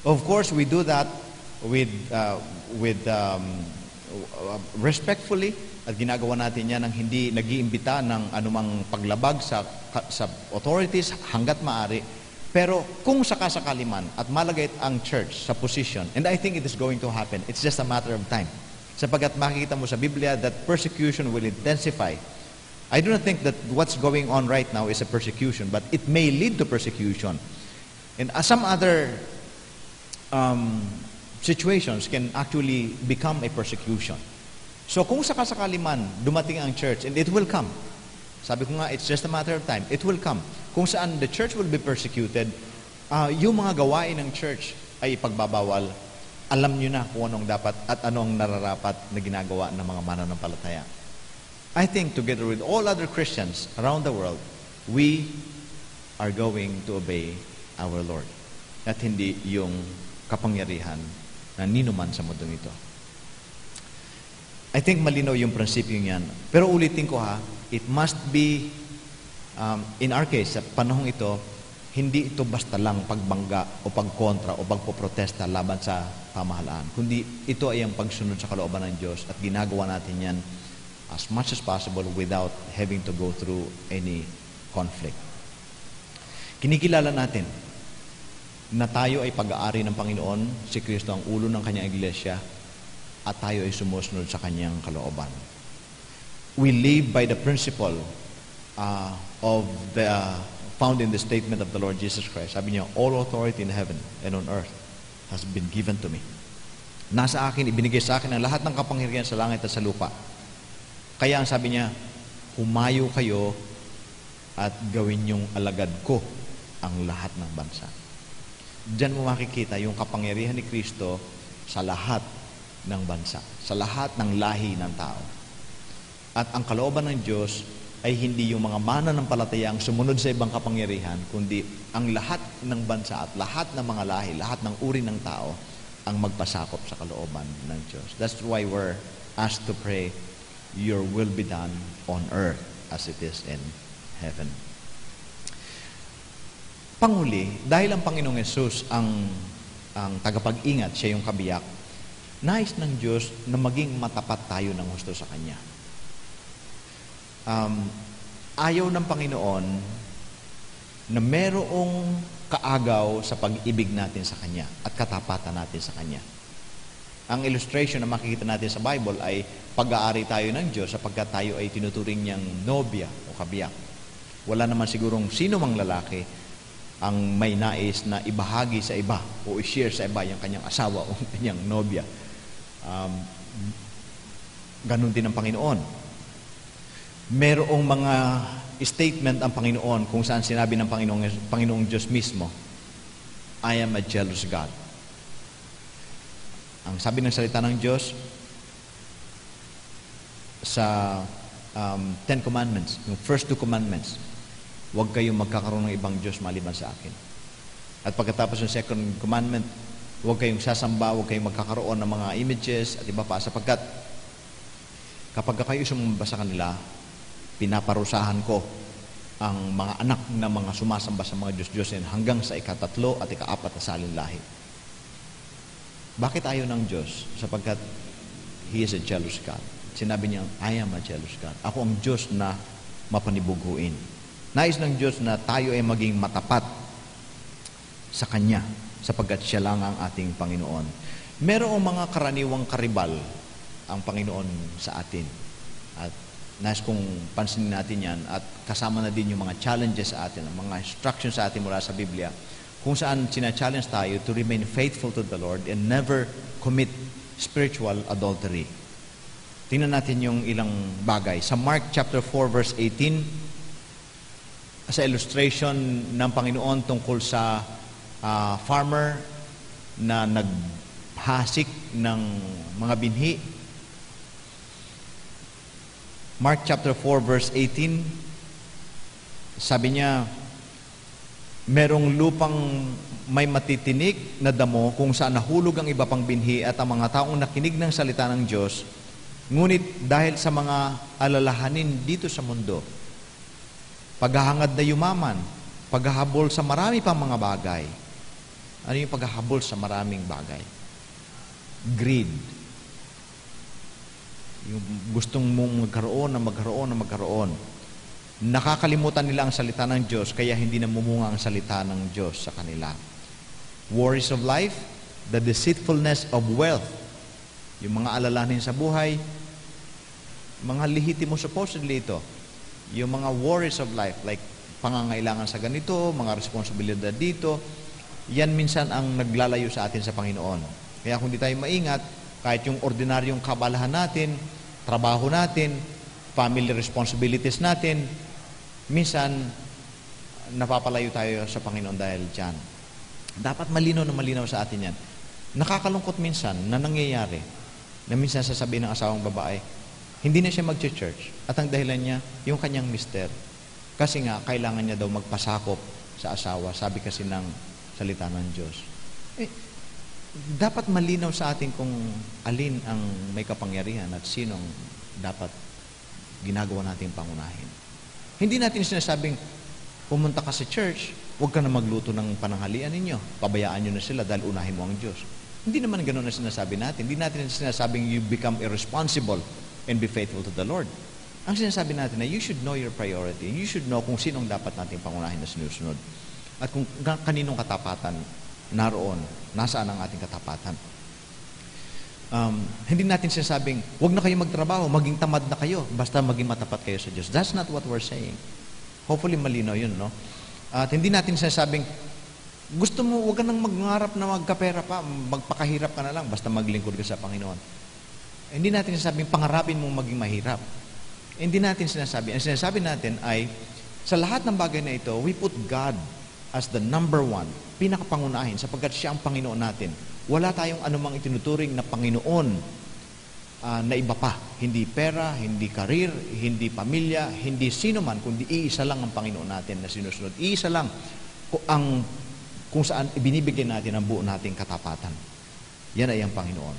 Of course, we do that with respectfully, at ginagawa natin yan ng hindi nag-iimbita ng anumang paglabag sa authorities hanggat maaari. Pero kung sakasakali man at malagay ang church sa position, and I think it is going to happen, it's just a matter of time. Sapagkat makikita mo sa Biblia that persecution will intensify. I do not think that what's going on right now is a persecution, but it may lead to persecution. And some other situations can actually become a persecution. So kung sakasakali man dumating ang church, and it will come. Sabi ko nga, it's just a matter of time. It will come. Kung saan the church will be persecuted, yung mga gawain ng church ay ipagbabawal. Alam nyo na kung anong dapat at anong nararapat na ginagawa ng mga mananampalataya. I think together with all other Christians around the world, we are going to obey our Lord. At hindi yung kapangyarihan na ninuman sa mundong ito. I think malinaw yung prinsipyo niyan. Pero ulitin ko it must be, in our case, sa panahong ito, hindi ito basta lang pagbangga o pagkontra o pagpoprotesta laban sa pamahalaan. Kundi ito ay ang pagsunod sa kalooban ng Diyos at ginagawa natin yan as much as possible without having to go through any conflict. Kinikilala natin na tayo ay pag-aari ng Panginoon, si Kristo ang ulo ng kanyang iglesia, at tayo ay sumusunod sa kanyang kalooban. We live by the principle of the found in the statement of the Lord Jesus Christ. Sabi niya, all authority in heaven and on earth has been given to me. Nasa akin, ibinigay sa akin ang lahat ng kapangyarihan sa langit at sa lupa. Kaya ang sabi niya, humayo kayo at gawin yung alagad ko ang lahat ng bansa. Diyan mo makikita yung kapangyarihan ni Kristo sa lahat ng bansa, sa lahat ng lahi ng tao. At ang kalooban ng Diyos ay hindi yung mga mananampalataya ang sumunod sa ibang kapangyarihan, kundi ang lahat ng bansa at lahat ng mga lahi, lahat ng uri ng tao ang magpasakop sa kalooban ng Diyos. That's why we're asked to pray, your will be done on earth as it is in heaven. Panguli, dahil ang Panginoong Yesus ang tagapag-ingat, siya yung kabiyak, nais ng Diyos na maging matapat tayo ng husto sa Kanya. Ayaw ng Panginoon na merong kaagaw sa pag-ibig natin sa Kanya at katapatan natin sa Kanya. Ang illustration na makikita natin sa Bible ay pag-aari tayo ng Diyos sapagkat tayo ay tinuturing niyang nobya o kabiyak. Wala naman sigurong sino mang lalaki ang may nais na ibahagi sa iba o i-share sa iba yung kanyang asawa o kanyang nobya. Ganun din ang Panginoon. Merong mga statement ang Panginoon kung saan sinabi ng Panginoong Diyos mismo, I am a jealous God. Ang sabi ng salita ng Diyos sa Ten Commandments, yung first two commandments, huwag kayong magkakaroon ng ibang Diyos maliban sa akin. At pagkatapos ng second commandment, huwag kayong sasamba, huwag kayong magkakaroon ng mga images at iba pa, sapagkat kapag kayo sumamba sa kanila, pinaparusahan ko ang mga anak na mga sumasamba sa mga Diyos-Diyosin hanggang sa ikatatlo at ikaapat na salin lahi. Bakit ayaw ng Diyos? Sapagkat He is a jealous God. Sinabi niya, I am a jealous God. Ako ang Diyos na mapanibuguin. Nais ng Diyos na tayo ay maging matapat sa Kanya sapagkat Siya lang ang ating Panginoon. Merong mga karaniwang karibal ang Panginoon sa atin. At nais kong pansinin natin yan at kasama na din yung mga challenges sa atin, ang mga instructions sa atin mula sa Biblia kung saan sina-challenge tayo to remain faithful to the Lord and never commit spiritual adultery. Tingnan natin yung ilang bagay. Sa Mark chapter 4 verse 18, sa illustration ng Panginoon tungkol sa farmer na naghasik ng mga binhi. Mark chapter 4 verse 18, sabi niya, merong lupang may matitinik na damo kung saan nahulog ang iba pang binhi at ang mga taong nakinig ng salita ng Diyos, ngunit dahil sa mga alalahanin dito sa mundo, paghahangad na yumaman, paghahabol sa marami pang mga bagay. Ano yung paghahabol sa maraming bagay? Greed. Yung gustong mong magkaroon. Nakakalimutan nila ang salita ng Diyos, kaya hindi namumunga ang salita ng Diyos sa kanila. Worries of life, the deceitfulness of wealth. Yung mga alalahanin sa buhay, mga lehitimo supposedly ito. Yung mga worries of life, like pangangailangan sa ganito, mga responsibilidad dito, yan minsan ang naglalayo sa atin sa Panginoon. Kaya kung di tayo maingat, kahit yung ordinaryong kabalahan natin, trabaho natin, family responsibilities natin, minsan napapalayo tayo sa Panginoon dahil dyan. Dapat malinaw na malinaw sa atin yan. Nakakalungkot minsan na nangyayari, na minsan sasabihin ng asawang babae, hindi na siya mag-church. At ang dahilan niya, yung kanyang mister. Kasi nga, kailangan niya daw magpasakop sa asawa. Sabi kasi ng salita ng Diyos. Dapat malinaw sa atin kung alin ang may kapangyarihan at sinong dapat ginagawa natin pangunahin. Hindi natin sinasabing, pumunta ka sa church, huwag ka na magluto ng pananghalian ninyo. Pabayaan nyo na sila dahil unahin mo ang Diyos. Hindi naman ganoon na sinasabi natin. Hindi natin sinasabing you become irresponsible and be faithful to the Lord. Ang sinasabi natin na you should know your priority. You should know kung sinong dapat natin pangunahin na sinusunod. At kung kaninong katapatan naroon, nasaan ang ating katapatan. Hindi natin sinasabing, huwag na kayo magtrabaho, maging tamad na kayo, basta maging matapat kayo sa Diyos. That's not what we're saying. Hopefully malinaw yun, no? At hindi natin sinasabing, gusto mo, huwag ka nang magngarap na magkapera pa, magpakahirap ka na lang, basta maglingkod ka sa Panginoon. Hindi natin sinasabing pangarapin mong maging mahirap. Hindi natin sinasabi. Ang sinasabi natin ay, sa lahat ng bagay na ito, we put God as the number one, pinakapangunahin, sapagkat siya ang Panginoon natin. wala tayong anumang itinuturing na Panginoon na iba pa. Hindi pera, hindi karir, hindi pamilya, hindi sino man, kundi iisa lang ang Panginoon natin na sinusunod. Iisa lang kung saan ibinibigay natin ang buo nating katapatan. Yan ay ang Panginoon.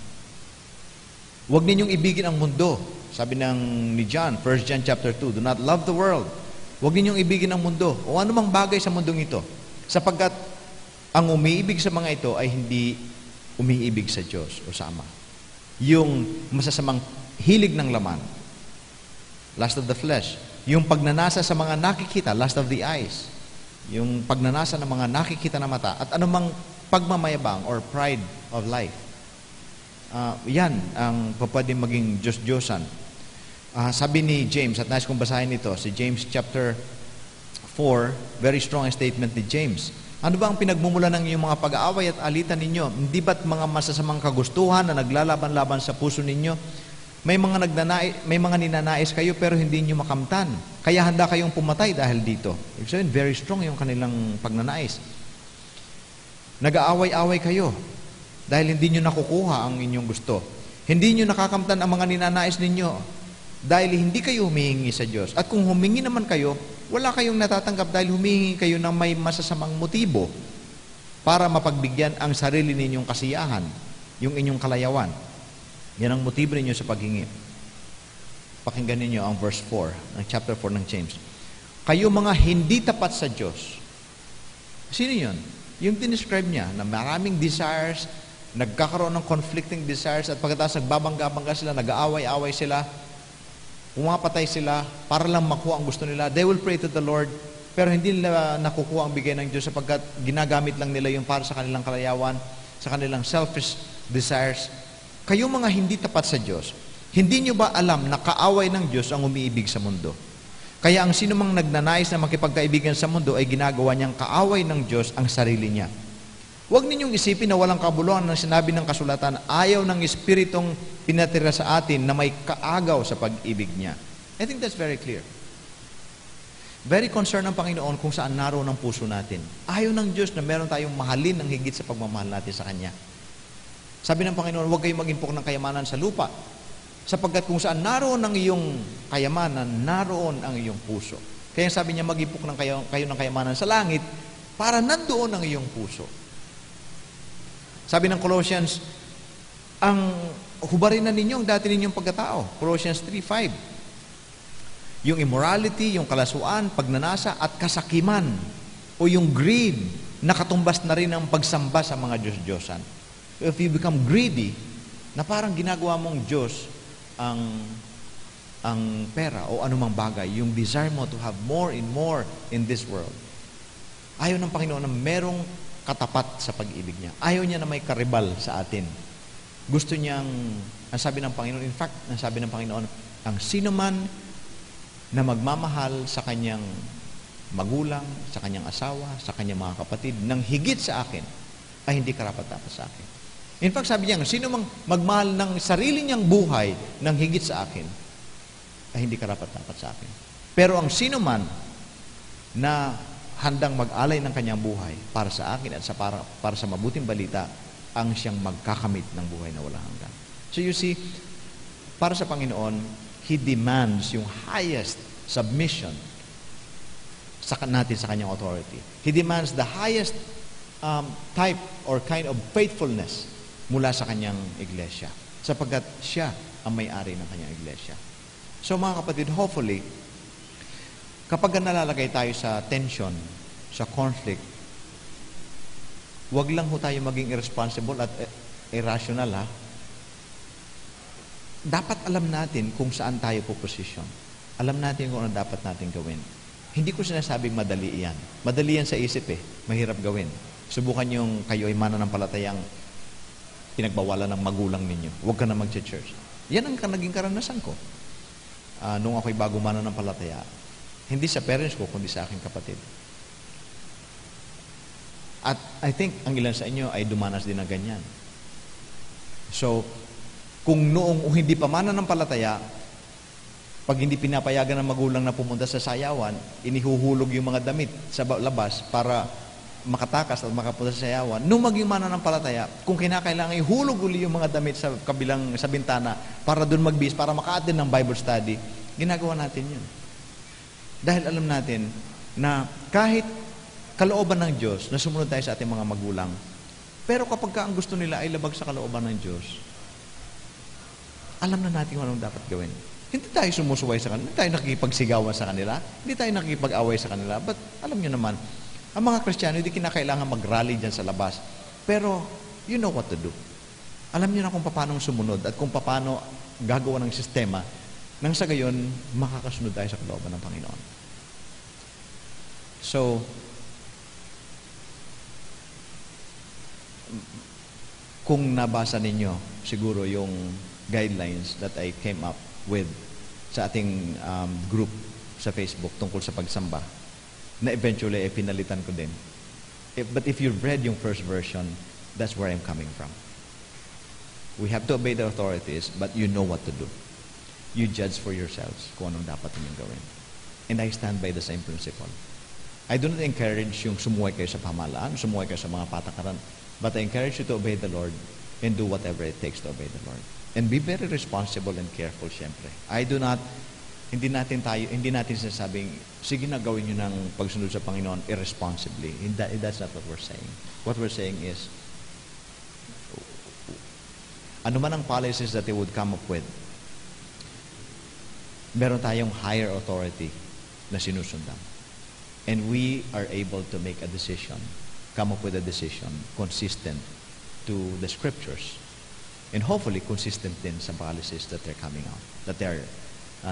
Huwag ninyong ibigin ang mundo. Sabi ni John, 1 John chapter 2, do not love the world. Huwag ninyong ibigin ang mundo o anumang bagay sa mundong ito. Sapagkat ang umiibig sa mga ito ay hindi umiibig sa Diyos o sa Ama. Yung masasamang hilig ng laman, lust of the flesh. Yung pagnanasa sa mga nakikita, lust of the eyes. Yung pagnanasa ng mga nakikita na mata at anumang pagmamayabang or pride of life. Yan ang pwedeng maging Diyos-Diyosan. Sabi ni James, at nais kong basahin ito, si James chapter 4, very strong statement ni James. Ano ba ang pinagmumula ng inyong mga pag-aaway at alitan ninyo? Hindi ba't mga masasamang kagustuhan na naglalaban-laban sa puso ninyo? May mga ninanais kayo pero hindi niyo makamtan. Kaya handa kayong pumatay dahil dito. Ibig sabihin, very strong yung kanilang pagnanais. Nag-aaway-away kayo dahil hindi niyo nakukuha ang inyong gusto. Hindi niyo nakakamtan ang mga ninanais ninyo dahil hindi kayo humihingi sa Diyos. At kung humingi naman kayo, wala kayong natatanggap dahil humingi kayo ng may masasamang motibo para mapagbigyan ang sarili ninyong kasiyahan, yung inyong kalayawan. Yan ang motibo ninyo sa paghingi. Pakinggan ninyo ang verse 4 ng chapter 4 ng James. Kayo mga hindi tapat sa Diyos. Sino yun? Yung dinescribe niya na maraming desires, nagkakaroon ng conflicting desires at pagkatapos nagbabangga-bangga sila, nag-aaway-away sila, pumapatay sila para lang makuha ang gusto nila. They will pray to the Lord, pero hindi nila nakukuha ang bigay ng Diyos sapagkat ginagamit lang nila yung para sa kanilang kalayawan, sa kanilang selfish desires. Kayo mga hindi tapat sa Diyos, hindi nyo ba alam na kaaway ng Diyos ang umiibig sa mundo? Kaya ang sino mang nagnanais na makipagkaibigan sa mundo ay ginagawa niyang kaaway ng Diyos ang sarili niya. Huwag ninyong isipin na walang kabuluhan ng sinabi ng kasulatan, ayaw ng Espiritong pinatira sa atin na may kaagaw sa pag-ibig niya. I think that's very clear. Very concerned ang Panginoon kung saan naroon ang puso natin. Ayaw ng Diyos na meron tayong mahalin ng higit sa pagmamahal natin sa Kanya. Sabi ng Panginoon, huwag kayong mag-impok ng kayamanan sa lupa. Sapagkat kung saan naroon ang iyong kayamanan, naroon ang iyong puso. Kaya sabi niya, mag-impok kayo ng kayamanan sa langit para nandoon ang iyong puso. Sabi ng Colossians, ang hubarin na ninyo ang dati ninyong pagkatao. Colossians 3:5. Yung immorality, yung kalasuan, pagnanasa at kasakiman o yung greed, nakatumbas na rin ang pagsamba sa mga Diyos-Diyosan. If you become greedy, na parang ginagawa mong Diyos ang pera o anumang bagay, yung desire mo to have more and more in this world. Ayaw ng Panginoon na merong katapat sa pag-ibig niya. Ayaw niya na may karibal sa atin. Gusto niyang, ang sabi ng Panginoon, in fact, ang sabi ng Panginoon, ang sino man na magmamahal sa kanyang magulang, sa kanyang asawa, sa kanyang mga kapatid, nang higit sa akin, ay hindi karapat-dapat sa akin. In fact, sabi niya, sino mang magmahal ng sarili niyang buhay nang higit sa akin, ay hindi karapat-dapat sa akin. Pero ang sino man na handang mag-alay ng kanyang buhay para sa akin at para sa mabuting balita, ang siyang magkakamit ng buhay na walang hanggan. So you see, para sa Panginoon, He demands yung highest submission natin sa kanyang authority. He demands the highest type or kind of faithfulness mula sa kanyang iglesia, sapagkat siya ang may-ari ng kanyang iglesia. So mga kapatid, hopefully, kapag nalalagay tayo sa tension, sa conflict, wag lang ho tayo maging irresponsible at irrational, ha? Dapat alam natin kung saan tayo po position. Alam natin kung ano dapat natin gawin. Hindi ko sinasabing madali yan. Madali yan sa isip Mahirap gawin. Subukan yung kayo ay mananampalatayang pinagbawalan ng magulang ninyo. Huwag ka na mag-church. Yan ang naging karanasan ko. Nung ako'y bago mananampalataya, hindi sa parents ko, kundi sa aking kapatid. At I think ang ilan sa inyo ay dumanas din ng ganyan. So, kung noong hindi pa mananampalataya, pag hindi pinapayagan ng magulang na pumunta sa sayawan, inihuhulog yung mga damit sa labas para makatakas at makapunta sa sayawan, nung maging mananampalataya, kung kinakailangan ihulog uli yung mga damit sa kabilang sa bintana para doon magbihis, para maka-attend ng Bible study, ginagawa natin yun. Dahil alam natin na kahit kalooban ng Diyos na sumunod tayo sa ating mga magulang, pero kapag ka ang gusto nila ay labag sa kalooban ng Diyos, alam na natin kung anong dapat gawin. Hindi tayo sumusuway sa kanila, hindi tayo nakikipagsigawan sa kanila, hindi tayo nakikipag-away sa kanila, but alam nyo naman, ang mga Kristiyano hindi kinakailangan mag-rally dyan sa labas. Pero, you know what to do. Alam nyo na kung paano sumunod at kung paano gagawa ng sistema nang sa gayon, makakasunod tayo sa kalooban ng Panginoon. So, kung nabasa ninyo siguro yung guidelines that I came up with sa ating group sa Facebook tungkol sa pagsamba, na eventually pinalitan ko din. But if you've read yung first version, that's where I'm coming from. We have to obey the authorities, but you know what to do. You judge for yourselves kung anong dapat ninyong gawin. And I stand by the same principle. I do not encourage yung sumuway kayo sa pamahalaan, sumuway kayo sa mga patakaran, but I encourage you to obey the Lord and do whatever it takes to obey the Lord. And be very responsible and careful, syempre. Hindi natin sinasabing, sige na gawin nyo ng pagsunod sa Panginoon irresponsibly. That's not what we're saying. What we're saying is, ano man ang policies that they would come up with, meron tayong higher authority na sinusundan. And we are able to make a decision, come up with a decision consistent to the Scriptures. And hopefully consistent din sa policies that they're coming out, that they're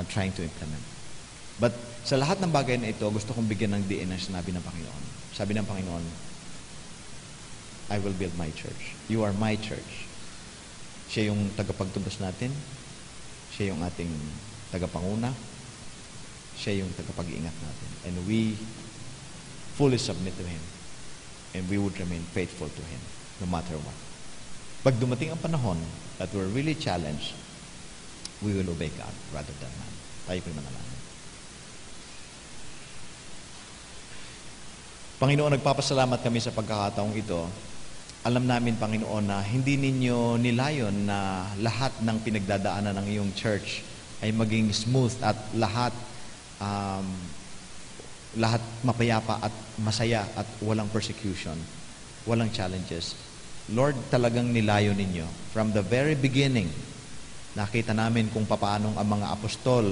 trying to implement. But sa lahat ng bagay na ito, gusto kong bigyan ng diin ang sinabi ng Panginoon. Sabi ng Panginoon, I will build my church. You are my church. Siya yung tagapagtubos natin. Siya yung ating tagapanguna. Siya yung tagapag-iingat natin. And we fully submit to Him. And we would remain faithful to Him, no matter what. Pag dumating ang panahon that we're really challenged, we will obey God rather than man. Tayo po'y manalangin. Panginoon, nagpapasalamat kami sa pagkakataong ito. Alam namin, Panginoon, na hindi ninyo nilayon na lahat ng pinagdadaanan ng iyong church ay maging smooth at lahat mapayapa at masaya at walang persecution, walang challenges. Lord, talagang nilayo ninyo. From the very beginning, nakita namin kung papaanong ang mga apostol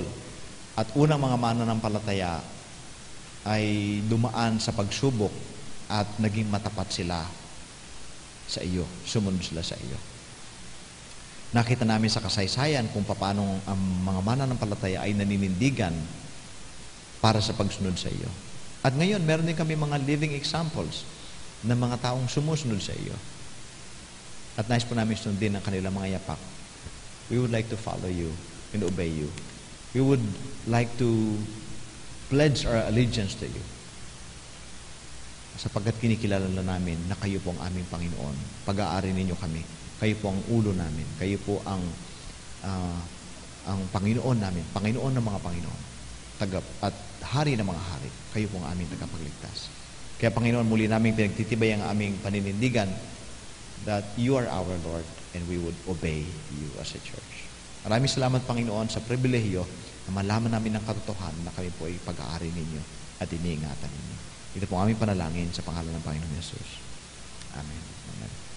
at unang mga mananampalataya ay dumaan sa pagsubok at naging matapat sila sa iyo. Sumunod sila sa iyo. Nakita namin sa kasaysayan kung papaanong ang mga mananampalataya ay naninindigan para sa pagsunod sa iyo. At ngayon, meron din kami mga living examples ng mga taong sumusunod sa iyo. At nais po namin sundin ang kanilang mga yapak. We would like to follow you and obey you. We would like to pledge our allegiance to you. Sapagkat kinikilala na namin na kayo po ang aming Panginoon. Pag-aari ninyo kami. Kayo po ang ulo namin. Kayo po ang Panginoon namin. Panginoon ng mga Panginoon. At hari ng mga hari. Kayo po ang aming tagapagligtas. Kaya Panginoon, muli namin pinagtitibay ang aming paninindigan that you are our Lord and we would obey you as a church. Maraming salamat, Panginoon, sa pribilehiyo na malaman namin ng katotohanan na kami po ay pag-aari ninyo at iniingatan ninyo. Ito po ang aming panalangin sa pangalan ng Panginoon Yesus. Amen. Amen.